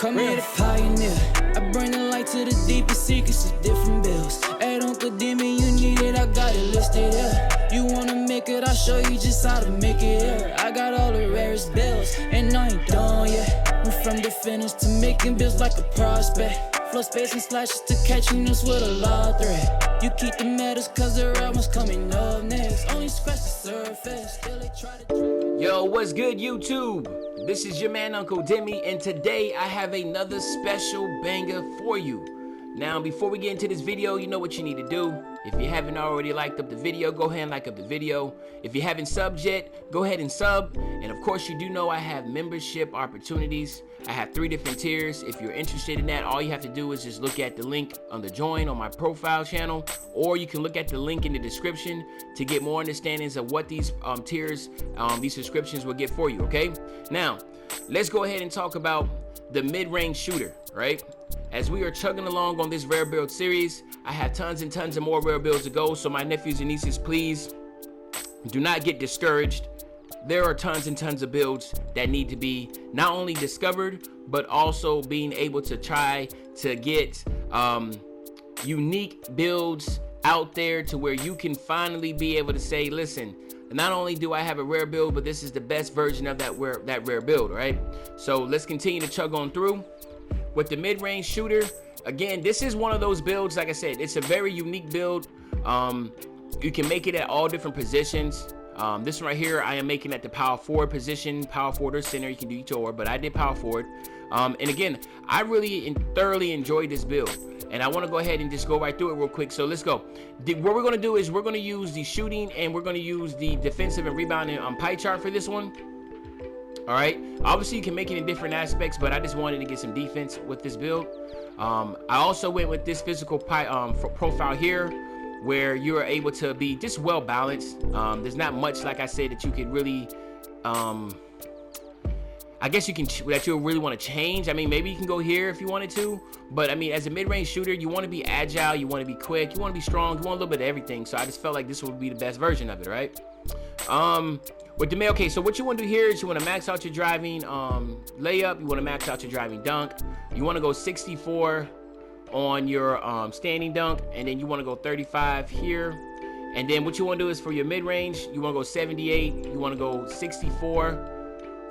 Come here to pioneer. I bring the light to the deepest secrets of different bills. Hey, don't condemn me, you need it, I got it listed here. You wanna make it, I'll show you just how to make it here. I got all the rarest bills, and I ain't done yet. Went from the finish to making bills like a prospect. Flow space and slashes to catching us with a law thread. You keep the medals cause the real one's coming up next. Only scratch the surface, still they try to. Yo, what's good, YouTube? This is your man Uncle Demi, and today I have another special banger for you. Now, before we get into this video, you know what you need to do. If you haven't already liked up the video, go ahead and like up the video. If you haven't subbed yet, go ahead and sub. And of course, you do know I have membership opportunities. I have 3 different tiers. If you're interested in that, all you have to do is just look at the link on the join on my profile channel, or you can look at the link in the description to get more understandings of what these tiers, these subscriptions will get for you, okay? Now, let's go ahead and talk about the mid-range shooter, right? As we are chugging along on this rare build series, I have tons and tons of more rare builds to go, so my nephews and nieces, please do not get discouraged. There are tons and tons of builds that need to be not only discovered, but also being able to try to get unique builds out there to where you can finally be able to say, listen, not only do I have a rare build, but this is the best version of that rare build, right? So let's continue to chug on through. With the mid-range shooter, again, this is one of those builds, like I said, it's a very unique build. You can make it at all different positions. This one right here, I am making at the power forward position, power forward or center, you can do either or, but I did power forward. And again, I really thoroughly enjoyed this build. And I want to go ahead and just go right through it real quick. So let's go. What we're going to do is we're going to use the shooting and we're going to use the defensive and rebounding pie chart for this one. All right, obviously you can make it in different aspects, but I just wanted to get some defense with this build. I also went with this physical profile here, where you are able to be just well balanced. There's not much, like I said, that you could really, I guess you can, that you really want to change. I mean, maybe you can go here if you wanted to, but I mean, as a mid-range shooter, you want to be agile, you want to be quick, you want to be strong, you want a little bit of everything. So I just felt like this would be the best version of it, right? With the okay, so what you want to do here is you want to max out your driving layup, you want to max out your driving dunk, you want to go 64 on your standing dunk, and then you want to go 35 here. And then what you want to do is for your mid-range, you want to go 78, you want to go 64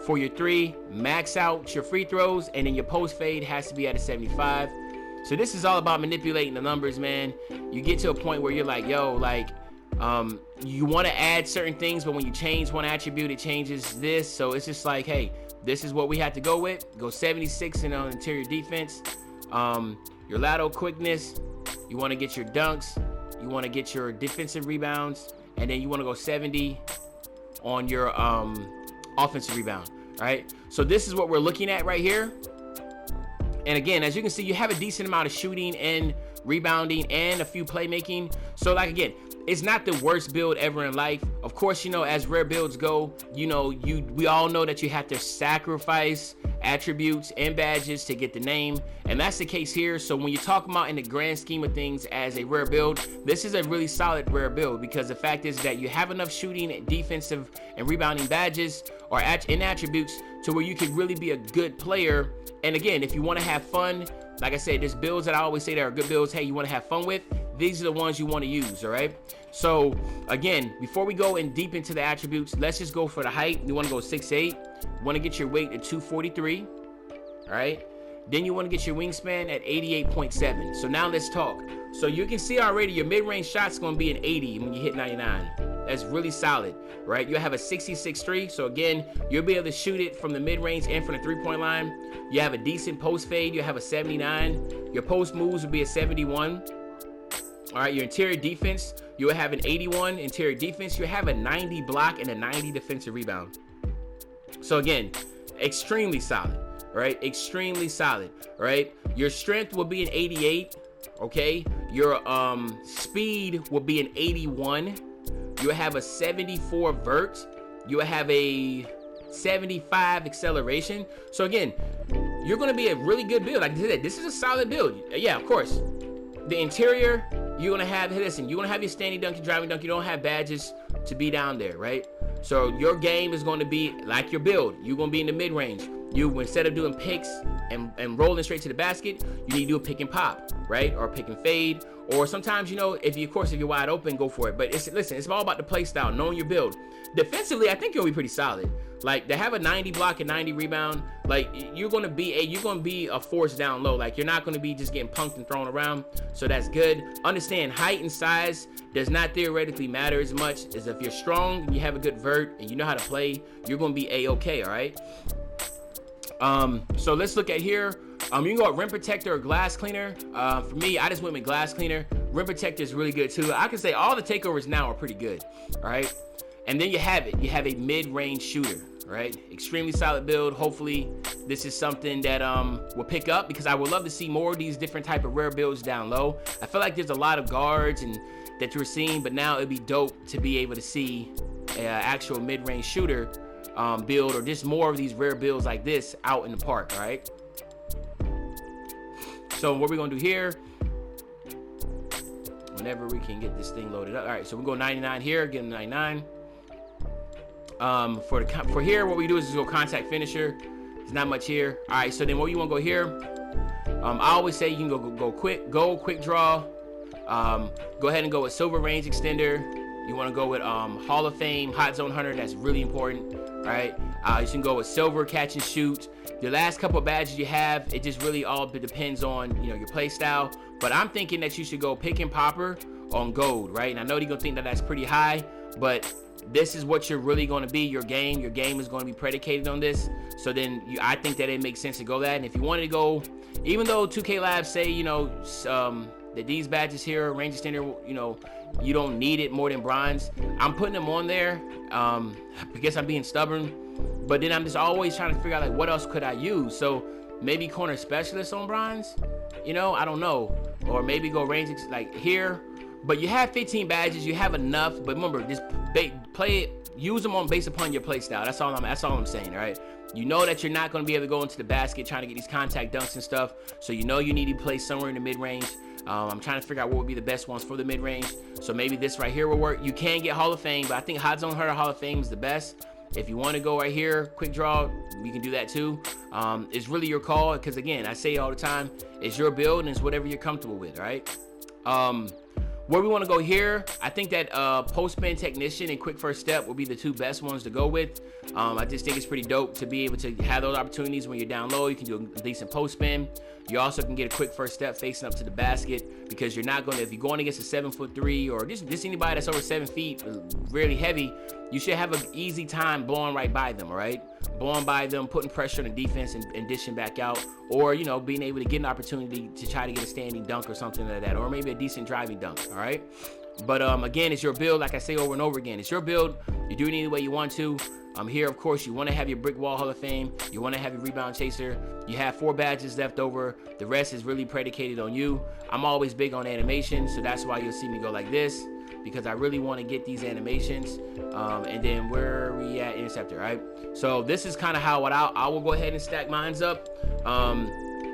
for your 3, max out your free throws, and then your post fade has to be at a 75. So this is all about manipulating the numbers, man. You get to a point where you're like, yo, like, you want to add certain things, but when you change one attribute, it changes this. So it's just like, hey, this is what we have to go with. Go 76 in on interior defense. Your lateral quickness, you want to get your dunks, you want to get your defensive rebounds, and then you want to go 70 on your offensive rebound. All right, so this is what we're looking at right here. And again, as you can see, you have a decent amount of shooting and rebounding and a few playmaking. So like, again, it's not the worst build ever in life. Of course, you know, as rare builds go, you know, we all know that you have to sacrifice attributes and badges to get the name, and that's the case here. So when you talk about in the grand scheme of things as a rare build, this is a really solid rare build, because the fact is that you have enough shooting, defensive, and rebounding badges or in attributes to where you can really be a good player. And again, if you want to have fun, like I said, there's builds that I always say that are good builds, hey, you want to have fun with, these are the ones you want to use. All right, so again, before we go in deep into the attributes, let's just go for the height. You want to go 6'8", you want to get your weight at 243. All right, then you want to get your wingspan at 88.7. so now let's talk. So you can see already your mid-range shot's going to be an 80 when you hit 99. That's really solid, right? You'll have a 66.3, so again, you'll be able to shoot it from the mid-range and from the three-point line. You have a decent post fade, you'll have a 79. Your post moves will be a 71. All right, your interior defense, you'll have an 81 interior defense. You have a 90 block and a 90 defensive rebound. So again, extremely solid, right? Extremely solid, right? Your strength will be an 88, okay? Your speed will be an 81. You'll have a 74 vert. You'll have a 75 acceleration. So again, you're going to be a really good build. Like I said, this is a solid build. Yeah, of course. The interior, you're going to have, listen, you're going to have your standing dunk, your driving dunk. You don't have badges to be down there, right? So your game is going to be like your build. You're going to be in the mid-range. You, instead of doing picks and rolling straight to the basket, you need to do a pick and pop, right? Or pick and fade. Or sometimes, you know, if you're wide open, go for it. But it's all about the play style, knowing your build. Defensively, I think you'll be pretty solid. Like, to have a 90 block and 90 rebound, like, you're gonna be a force down low. Like, you're not gonna be just getting punked and thrown around. So that's good. Understand, height and size does not theoretically matter as much as if you're strong and you have a good vert and you know how to play, you're gonna be A-okay, all right? So let's look at here. You can go with rim protector or glass cleaner. For me, I just went with glass cleaner. Rim protector is really good too. I can say all the takeovers now are pretty good, all right? And then you have a mid-range shooter, right? Extremely solid build. Hopefully this is something that will pick up, because I would love to see more of these different type of rare builds down low. I feel like there's a lot of guards and that you're seeing, but now it'd be dope to be able to see an actual mid-range shooter build, or just more of these rare builds like this out in the park, all right? So what we're gonna do here, whenever we can get this thing loaded up. All right, so we go 99 here, get 99. For here, what we do is just go contact finisher. There's not much here. All right, so then what you want to go here? I always say you can go quick draw. Go ahead and go with silver range extender. You want to go with Hall of Fame hot zone hunter. That's really important, right? You can go with silver catch and shoot. The last couple of badges you have, it just really all depends on, you know, your play style. But I'm thinking that you should go pick and popper on gold, right? And I know you're gonna think that that's pretty high, but this is what you're really going to be. Your game is going to be predicated on this. So then I think that it makes sense to go that. And if you wanted to go, even though 2K Labs say, you know, that these badges here, range extender, you know, you don't need it more than bronze, I'm putting them on there. I guess I'm being stubborn, but then I'm just always trying to figure out, like, what else could I use? So maybe corner specialist on bronze, you know, I don't know. Or maybe go range like here. But you have 15 badges, you have enough. But remember, just use them based upon your play style. That's all I'm saying, all right? You know that you're not going to be able to go into the basket trying to get these contact dunks and stuff. So you know you need to play somewhere in the mid-range. I'm trying to figure out what would be the best ones for the mid-range. So maybe this right here will work. You can get Hall of Fame, but I think Hot Zone Hunter Hall of Fame is the best. If you want to go right here, quick draw, we can do that too. It's really your call, because again, I say all the time, it's your build and it's whatever you're comfortable with, right? Where we want to go here, I think that post spin technician and quick first step will be the two best ones to go with. I just think it's pretty dope to be able to have those opportunities when you're down low. You can do a decent post spin. You also can get a quick first step facing up to the basket, because you're not going to, if you're going against a 7'3" or just anybody that's over 7 feet, really heavy, you should have an easy time blowing right by them, all right? Blowing by them, putting pressure on the defense and dishing back out, or, you know, being able to get an opportunity to try to get a standing dunk or something like that, or maybe a decent driving dunk, all right? But again, it's your build. Like I say over and over again, it's your build. You do it any way you want to. Here, of course, you want to have your brick wall Hall of Fame. You want to have your rebound chaser. You have 4 badges left over. The rest is really predicated on you. I'm always big on animation, so that's why you'll see me go like this, because I really want to get these animations. And then where are we at? Interceptor, right? So this is kind of how I will go ahead and stack mines up.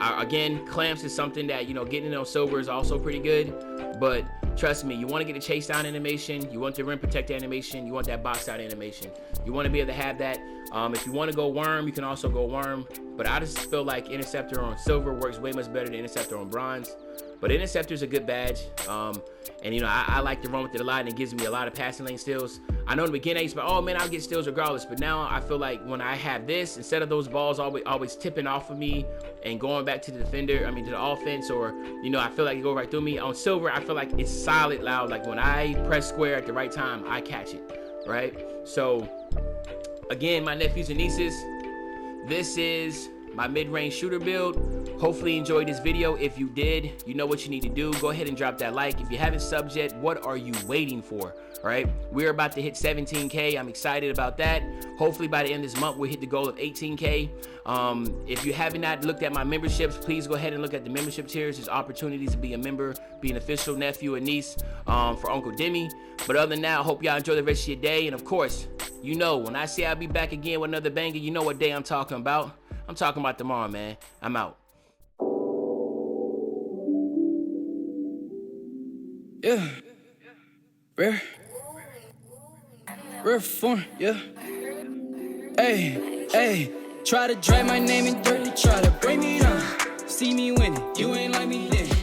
Again, clamps is something that, you know, getting it on silver is also pretty good, but trust me, you want to get a chase down animation, you want the rim protect animation, you want that box out animation. You want to be able to have that. If you want to go worm, you can also go worm, but I just feel like interceptor on silver works way much better than interceptor on bronze. But interceptor is a good badge, and you know, I like to run with it a lot, and it gives me a lot of passing lane steals. I know in the beginning I used to be, oh man, I'll get steals regardless, but now I feel like when I have this, instead of those balls always tipping off of me and going back to the defender, I mean to the offense, or you know, I feel like it go right through me. On silver, I feel like it's solid loud. Like when I press square at the right time, I catch it, right? So again, my nephews and nieces, this is my mid-range shooter build. Hopefully you enjoyed this video. If you did, you know what you need to do. Go ahead and drop that like. If you haven't subbed yet, what are you waiting for? All right, we're about to hit 17K. I'm excited about that. Hopefully by the end of this month, we'll hit the goal of 18K. If you have not looked at my memberships, please go ahead and look at the membership tiers. There's opportunities to be a member, be an official nephew and niece for Uncle Demi. But other than that, I hope y'all enjoy the rest of your day. And of course, you know, when I say I'll be back again with another banger, you know what day I'm talking about. I'm talking about tomorrow, man. I'm out. Yeah. Rare form, yeah. Hey, Try to drag my name in dirt, try to bring me down. See me winning, you ain't like me then.